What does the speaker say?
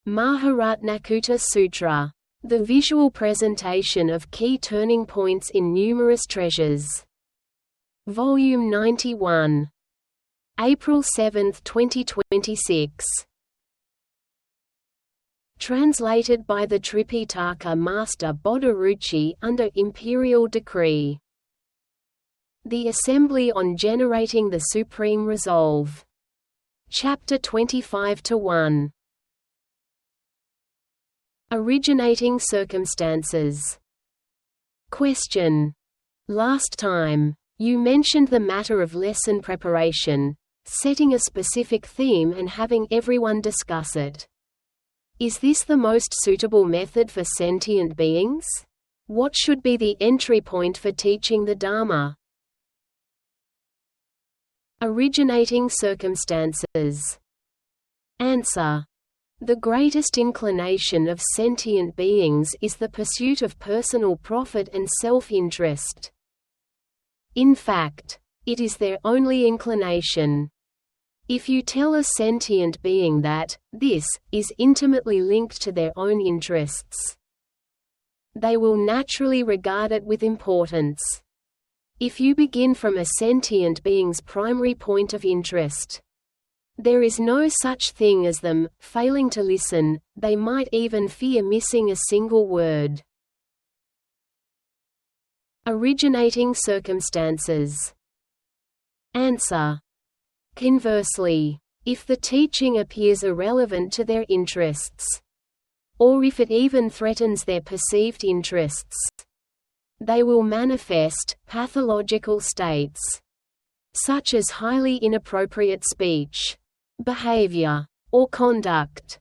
Mahāratnakūṭa Sūtra. The visual presentation of key turning points in numerous treasures. Volume 91. April 7, 2026. Translated by the Tripitaka Master Bodhiruchi under Imperial Decree. The Assembly on Generating the Supreme Resolve. Chapter 25-1. Originating circumstances. Question. Last time, you mentioned the matter of lesson preparation, setting a specific theme and having everyone discuss it. Is this the most suitable method for sentient beings? What should be the entry point for teaching the Dharma? Originating circumstances. Answer. The greatest inclination of sentient beings is the pursuit of personal profit and self-interest. In fact, it is their only inclination. If you tell a sentient being that this is intimately linked to their own interests, they will naturally regard it with importance. If you begin from a sentient being's primary point of interest, there is no such thing as them failing to listen. They might even fear missing a single word. Originating circumstances. Answer. Conversely, if the teaching appears irrelevant to their interests, or if it even threatens their perceived interests, they will manifest pathological states, such as highly inappropriate speech, behavior, or conduct.